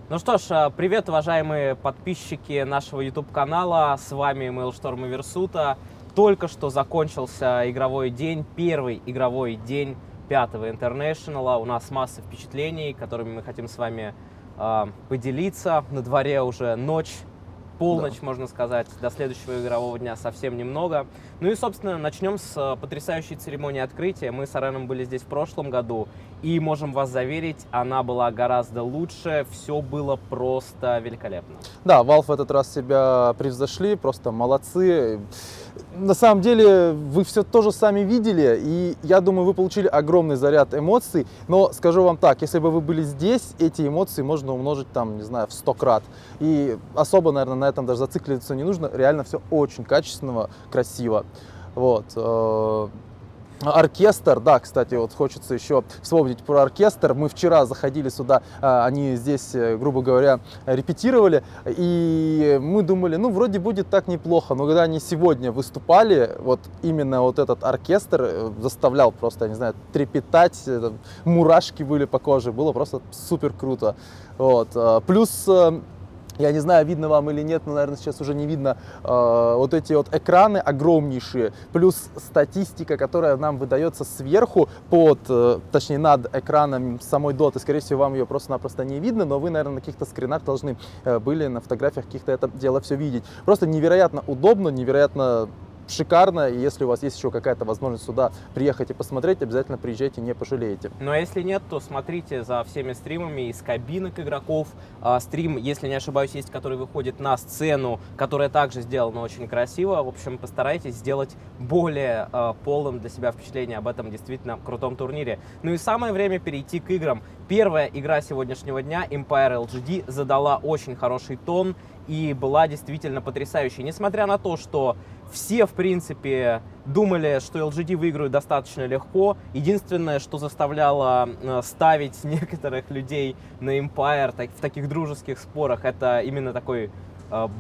Ну что ж, привет, уважаемые подписчики нашего YouTube-канала. С вами Mailstorm и Версута. Только что закончился игровой день, первый игровой день 5-го International. У нас масса впечатлений, которыми мы хотим с вами поделиться. На дворе уже ночь, полночь, можно сказать. До следующего игрового дня совсем немного. Ну и, собственно, начнем с потрясающей церемонии открытия. Мы с Ареном были здесь в прошлом году, и можем вас заверить, она была гораздо лучше. Все было просто великолепно. Да, Valve в этот раз себя превзошли, просто молодцы. На самом деле, вы все тоже сами видели, и я думаю, вы получили огромный заряд эмоций. Но скажу вам так, если бы вы были здесь, эти эмоции можно умножить, там, не знаю, в 100 крат. И особо, наверное, на этом даже зацикливаться не нужно. Реально все очень качественно, красиво. Вот. Оркестр, да, кстати, вот хочется еще вспомнить про оркестр. Мы вчера заходили сюда, они здесь, грубо говоря, репетировали, и мы думали, ну, вроде будет так неплохо, но когда они сегодня выступали, вот именно вот этот оркестр заставлял просто, я не знаю, трепетать, мурашки были по коже, было просто супер круто. Вот. Плюс... Я не знаю, видно вам или нет, но, наверное, сейчас уже не видно вот эти вот экраны огромнейшие, плюс статистика, которая нам выдается сверху, точнее, над экраном самой доты. Скорее всего, вам ее просто-напросто не видно, но вы, наверное, на каких-то скринах должны были, на фотографиях каких-то это дело все видеть. Просто невероятно удобно, невероятно шикарно, и если у вас есть еще какая-то возможность сюда приехать и посмотреть, обязательно приезжайте, не пожалеете. Ну а если нет, то смотрите за всеми стримами из кабинок игроков. Стрим, если не ошибаюсь, есть, который выходит на сцену, которая также сделана очень красиво. В общем, постарайтесь сделать более полным для себя впечатление об этом действительно крутом турнире. Ну и самое время перейти к играм. Первая игра сегодняшнего дня, Empire LGD, задала очень хороший тон и была действительно потрясающей. Несмотря на то, что все, в принципе, думали, что LGD выиграют достаточно легко. Единственное, что заставляло ставить некоторых людей на Empire в таких дружеских спорах, это именно такой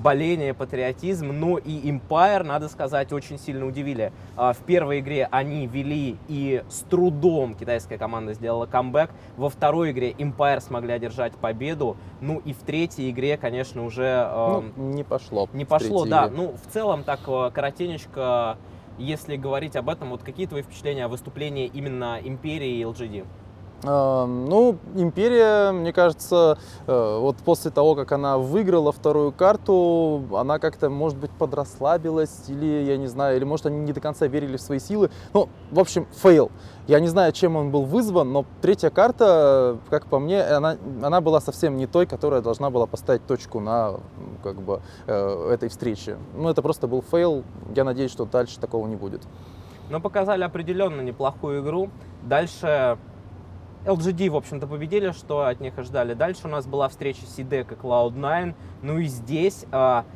боление, патриотизм. Но и Empire, надо сказать, очень сильно удивили. В первой игре они вели, и с трудом китайская команда сделала камбэк. Во второй игре Empire смогли одержать победу. Ну и в третьей игре, конечно, уже... не пошло. Не пошло, да. Ну, в целом, так, коротенечко, если говорить об этом, вот какие твои впечатления о выступлении именно Империи и LGD? Ну, Империя, мне кажется, вот после того, как она выиграла вторую карту, она как-то, может быть, подрасслабилась, или, я не знаю, или, может, они не до конца верили в свои силы. Ну, в общем, фейл. Я не знаю, чем он был вызван, но третья карта, как по мне, она была совсем не той, которая должна была поставить точку на, как бы, этой встрече. Ну, это просто был фейл. Я надеюсь, что дальше такого не будет. Но показали определенно неплохую игру. Дальше... LGD, в общем-то, победили, что от них и ждали. Дальше у нас была встреча CDEC и Cloud9. Ну и здесь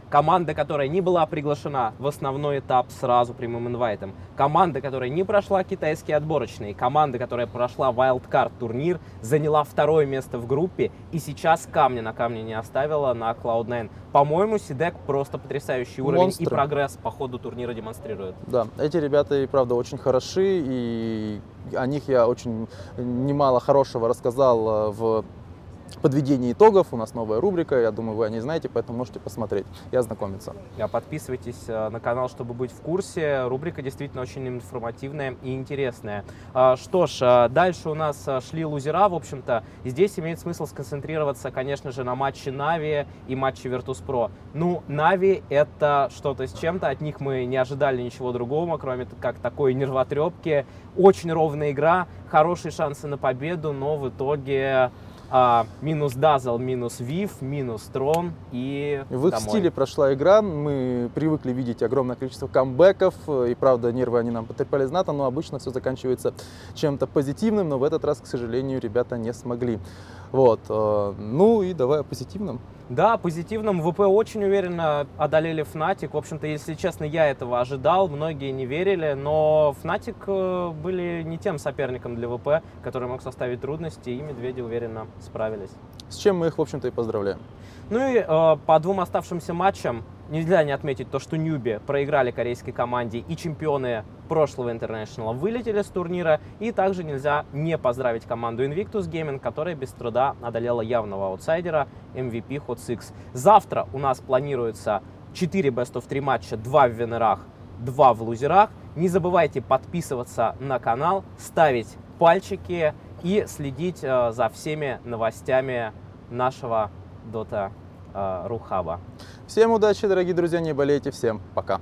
команда, которая не была приглашена в основной этап сразу прямым инвайтом, команда, которая не прошла китайские отборочные, команда, которая прошла Wildcard турнир, заняла второе место в группе и сейчас камня на камне не оставила на Cloud9. По-моему, CDEC просто потрясающий уровень. Монстры. И прогресс по ходу турнира демонстрирует. Да, эти ребята и правда очень хороши, и о них я очень немало хорошего рассказал в подведении итогов. У нас новая рубрика, я думаю, вы о ней знаете, поэтому можете посмотреть и ознакомиться. Подписывайтесь на канал, чтобы быть в курсе. Рубрика действительно очень информативная и интересная. Что ж, дальше у нас шли лузера, в общем-то. Здесь имеет смысл сконцентрироваться, конечно же, на матче Na'Vi и матче Virtus.pro. Ну, Na'Vi — это что-то с чем-то. От них мы не ожидали ничего другого, кроме как такой нервотрепки. Очень ровная игра, хорошие шансы на победу, но в итоге... минус Dazzle, минус Viv, минус Трон и в их стиле прошла игра. Мы привыкли видеть огромное количество камбэков, и правда нервы они нам потрепали знатно, но обычно все заканчивается чем-то позитивным, но в этот раз, к сожалению, ребята не смогли. Вот. Ну и давай о позитивном. Да, позитивном. ВП очень уверенно одолели Fnatic. В общем-то, если честно, я этого ожидал. Многие не верили, но Fnatic были не тем соперником для ВП, который мог составить трудности, и медведи уверенно справились. С чем мы их, в общем-то, и поздравляем. Ну и по двум оставшимся матчам нельзя не отметить то, что Ньюби проиграли корейской команде, и чемпионы прошлого International вылетели с турнира. И также нельзя не поздравить команду Invictus Gaming, которая без труда одолела явного аутсайдера MVP Hot Six. Завтра у нас планируется 4 Best of 3 матча, 2 в винерах, 2 в лузерах. Не забывайте подписываться на канал, ставить пальчики и следить за всеми новостями нашего Dota.ru хаба. Всем удачи, дорогие друзья, не болейте, всем пока.